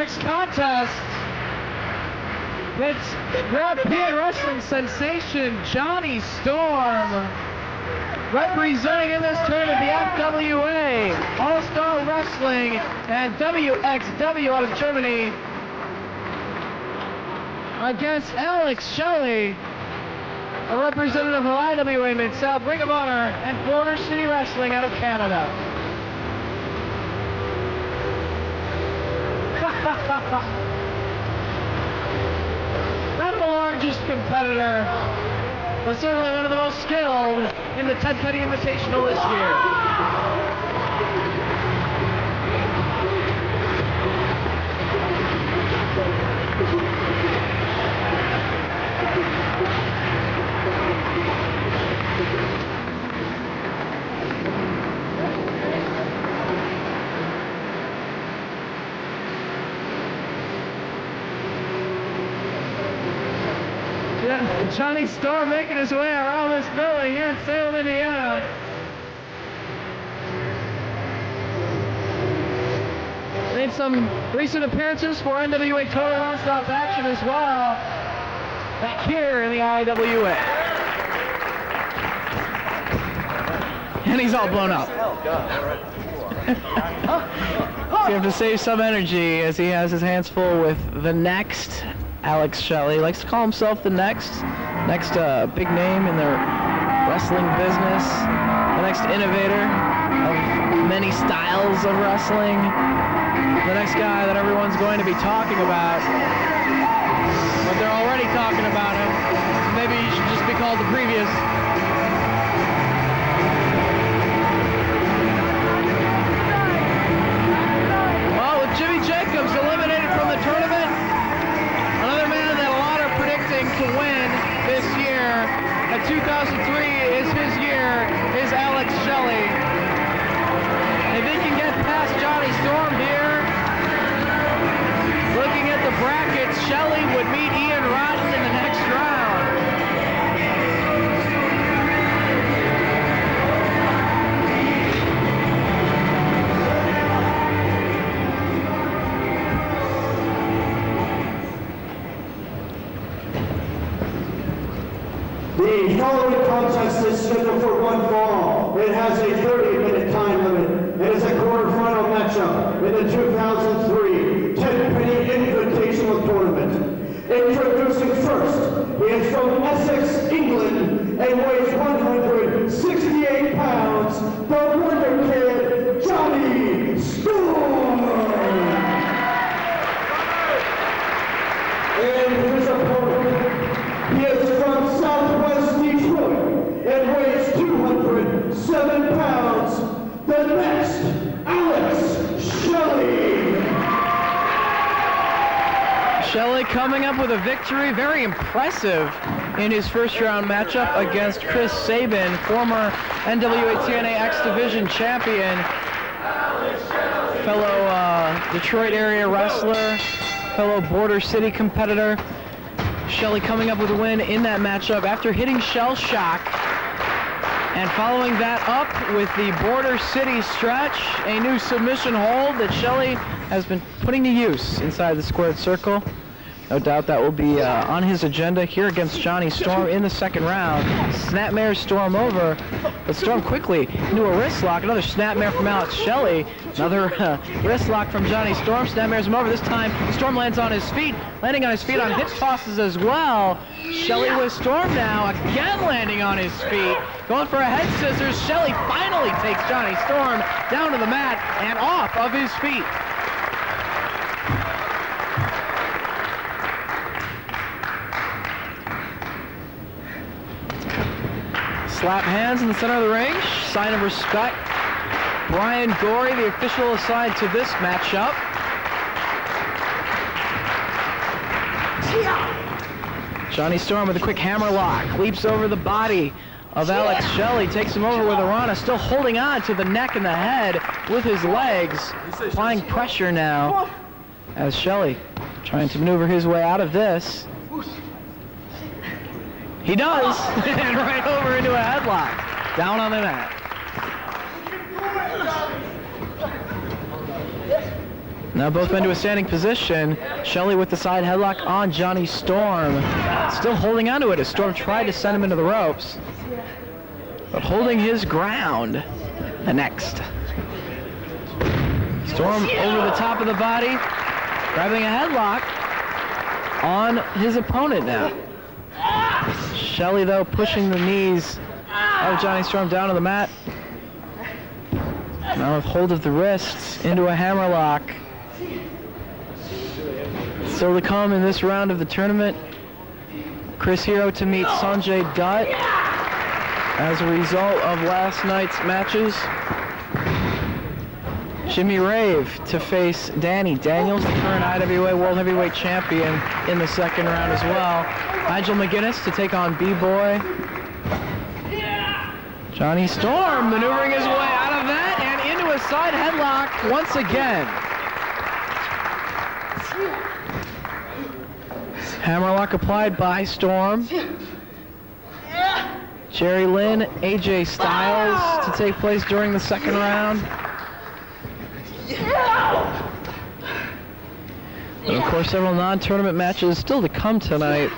next contest, it's European wrestling sensation Jonny Storm, representing in this tournament the FWA, All-Star Wrestling, and WXW out of Germany, against Shelley, a representative of IWA Mid-South, Ring of Honor, and Border City Wrestling out of Canada. Not the largest competitor, but certainly one of the most skilled in the Ted Petty Invitational this year. Jonny Storm making his way around this building here in Salem, Indiana. Made some recent appearances for NWA Total Nonstop Action as well, back here in the IWA. And he's all blown up. So you have to save some energy as he has his hands full with the next Shelley. He likes to call himself the next big name in the wrestling business, the next innovator of many styles of wrestling, the next guy that everyone's going to be talking about, but they're already talking about him, so maybe he should just be called the previous. Well, with Jimmy Jacobs eliminated from the tournament, another man that a lot are predicting to win this year, at 2003 is his year, is Shelley. If he can get past Jonny Storm here, looking at the brackets, Shelley would meet Ian Rodden in the next round. The following contest is scheduled for one fall. It has a 30-minute time limit. It is a quarterfinal matchup in the 2003 Ted Petty Invitational Tournament. Introducing first, he is from Essex, England, and weighs 168 pounds, the Wonder Kid, Jonny Storm. And his opponent, he is from Southwest Detroit and weighs 207 pounds. The next, Shelley. Shelley coming up with a victory, very impressive in his first round matchup against Chris Sabin, former NWA TNA X Division champion, fellow Detroit area wrestler, fellow Border City competitor. Shelley coming up with a win in that matchup after hitting Shell Shock and following that up with the Border City stretch, a new submission hold that Shelley has been putting to use inside the squared circle. No doubt that will be on his agenda here against Jonny Storm in the second round. Snapmare Storm over, but Storm quickly into a wrist lock. Another snapmare from Shelley. Another wrist lock from Jonny Storm. Snapmares him over. This time Storm lands on his feet, landing on his feet on hip tosses as well. Shelley with Storm now, again landing on his feet. Going for a head scissors. Shelley finally takes Jonny Storm down to the mat and off of his feet. Slap hands in the center of the ring, sign of respect. Brian Gorey, the official assigned to this matchup. Jonny Storm with a quick hammer lock, leaps over the body of Shelley, takes him over with a Rana, still holding on to the neck and the head with his legs, applying pressure now as Shelley trying to maneuver his way out of this. He does, and right over into a headlock, down on the mat. Now both men to a standing position. Shelley with the side headlock on Jonny Storm. Still holding onto it as Storm tried to send him into the ropes. But holding his ground. The next. Storm over the top of the body. Grabbing a headlock on his opponent now. Shelley though pushing the knees of Jonny Storm down to the mat. Now with hold of the wrists into a hammerlock. Still to come in this round of the tournament, Chris Hero to meet Sanjay Dutt as a result of last night's matches. Jimmy Rave to face Danny Daniels, the current IWA World Heavyweight Champion, in the second round as well. Nigel McGuinness to take on B-Boy. Jonny Storm maneuvering his way out of that and into a side headlock once again. Hammerlock applied by Storm. Jerry Lynn, AJ Styles to take place during the second round. And of course, several non-tournament matches still to come tonight,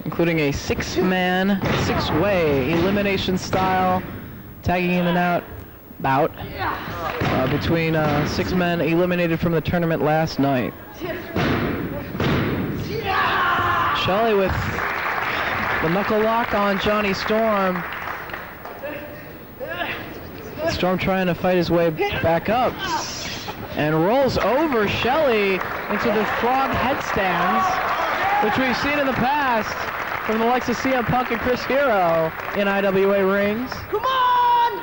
including a six-man, six-way elimination style tagging in and out bout between six men eliminated from the tournament last night. Shelley with the knuckle lock on Jonny Storm. Storm trying to fight his way back up and rolls over Shelley into the frog headstands, which we've seen in the past from the likes of CM Punk and Chris Hero in IWA rings. Come on!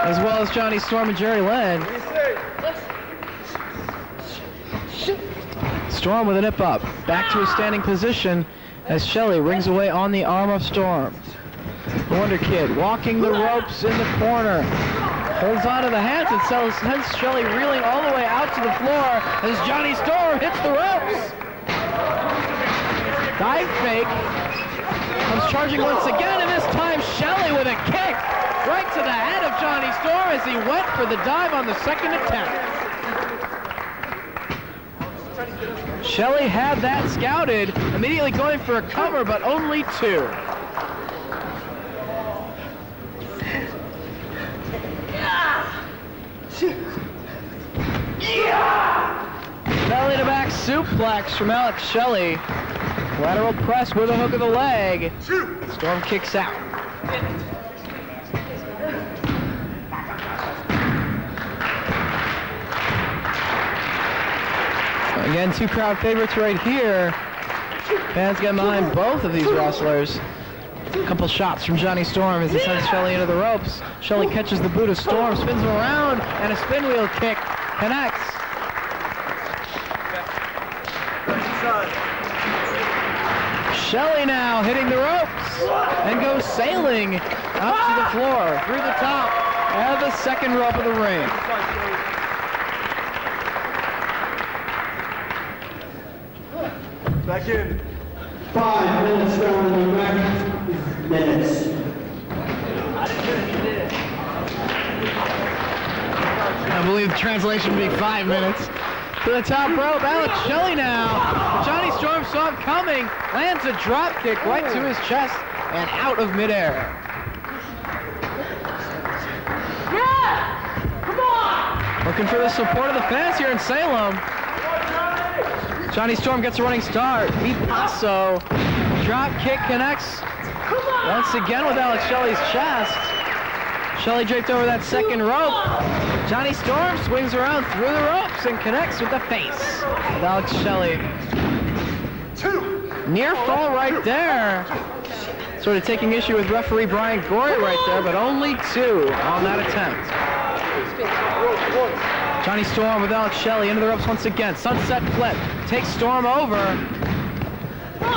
As well as Jonny Storm and Jerry Lynn. Storm with a nip up, back to a standing position as Shelley rings away on the arm of Storm. Wonder Kid walking the ropes in the corner. Holds on to the hands and sends Shelley reeling all the way out to the floor as Jonny Storm hits the ropes. Dive fake. Comes charging once again, and this time Shelley with a kick right to the head of Jonny Storm as he went for the dive on the second attempt. Shelley had that scouted, immediately going for a cover, but only two. Belly to back suplex from Alex Shelley. Lateral press with a hook of the leg. Storm kicks out. Again, two crowd favorites right here. Fans get behind both of these wrestlers. A couple shots from Jonny Storm as he sends Shelley into the ropes. Shelley catches the boot of Storm, spins him around, and a spin wheel kick connects. Shelley now hitting the ropes and goes sailing up to the floor through the top of the second rope of the ring. Back in. 5 minutes down in the back. Minutes. I believe the translation would be 5 minutes. To the top rope, Alex Shelley now. Jonny Storm saw him coming, lands a drop kick right to his chest and out of midair. Yeah! Come on! Looking for the support of the fans here in Salem. Jonny Storm gets a running start. Paso. Drop kick connects once again with Alex Shelley's chest. Shelley draped over that second rope. Jonny Storm swings around through the ropes and connects with the face of Alex Shelley. Near fall right there. Sort of taking issue with referee Brian Gorey right there, but only 2 on that attempt. Jonny Storm with Alex Shelley into the ropes once again. Sunset flip. Takes Storm over.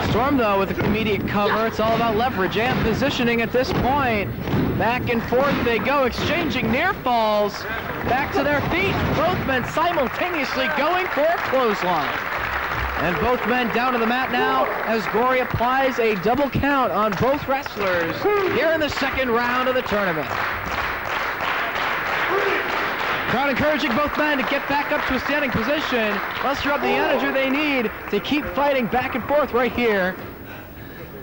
Storm, though, with a immediate cover. It's all about leverage and positioning at this point. Back and forth they go, exchanging near falls. Back to their feet. Both men simultaneously going for a clothesline. And both men down to the mat now as Gorey applies a double count on both wrestlers here in the second round of the tournament. Crowd encouraging both men to get back up to a standing position, muster up the energy they need to keep fighting back and forth right here.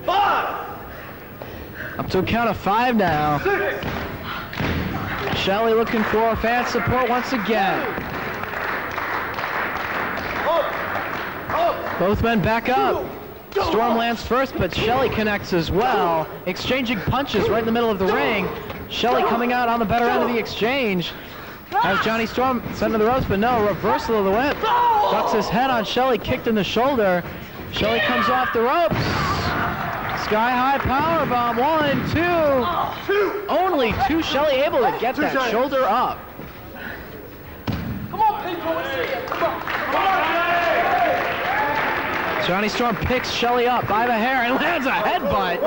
5. Up to a count of 5 now. 6. Shelley looking for fan support once again. Both men back up. Storm lands first, but Shelley connects as well, exchanging punches right in the middle of the ring. Shelley coming out on the better end of the exchange. Has Johnny Storm sent to the ropes, but no, reversal of the whip. Ducks his head on Shelley, kicked in the shoulder. Shelley comes off the ropes. Sky high power bomb, 1, 2. Only 2. Shelley able to get that shoulder up. Come on, people, let's see it. Come on. Johnny Storm picks Shelley up by the hair and lands a headbutt.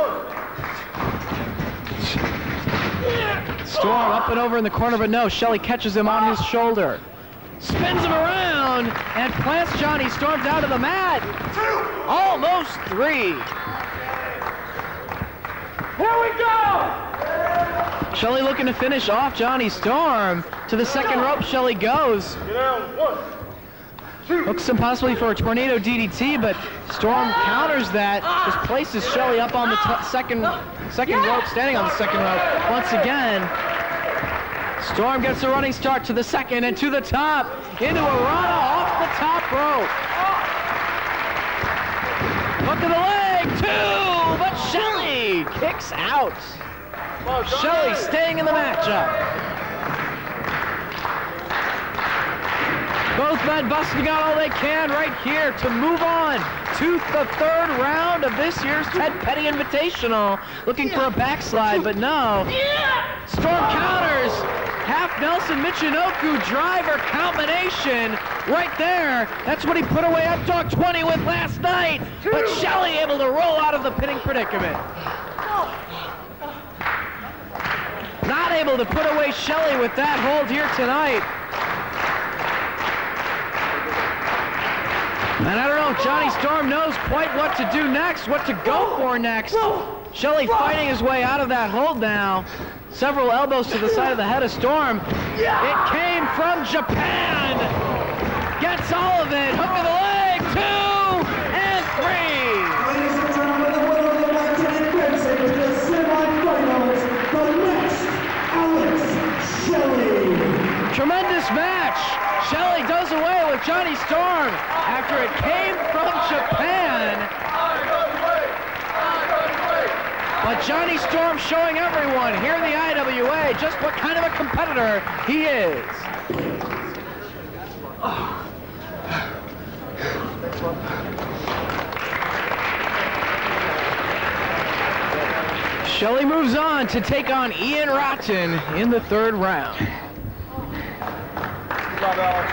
Storm up and over in the corner, but no, Shelley catches him on his shoulder. Spins him around and plants Johnny Storm down to the mat. 2. Almost 3. Here we go. Shelley looking to finish off Johnny Storm. To the second rope, Shelley goes. Get down. 1. 2. Looks possibly for a tornado DDT, but Storm counters that. Just places Shelley up on the second rope, standing on the second rope. Once again, Storm gets a running start to the second and to the top. Into a rana off the top rope. Hook of the leg, 2, but Shelley kicks out. Shelley staying in the matchup. Both men busting out all they can right here to move on to the 3rd round of this year's Ted Petty Invitational. Looking for a backslide, but no. Storm counters. Half Nelson Michinoku driver combination right there. That's what he put away Up Dog 20 with last night. But Shelley able to roll out of the pinning predicament. Not able to put away Shelley with that hold here tonight. And I don't know, Johnny Storm knows quite what to do next, what to go for next. Shelley fighting his way out of that hold now. Several elbows to the side of the head of Storm. It came from Japan. Gets all of it. Hook of the leg, 2 and 3. Ladies and gentlemen, the winner of the match and advancing to the semifinals, the next Alex Shelley. Tremendous match. Shelley does away with Johnny Storm after it came from Japan. But Johnny Storm showing everyone here in the IWA just what kind of a competitor he is. Shelley moves on to take on Ian Rotten in the 3rd round. Good job, Alex.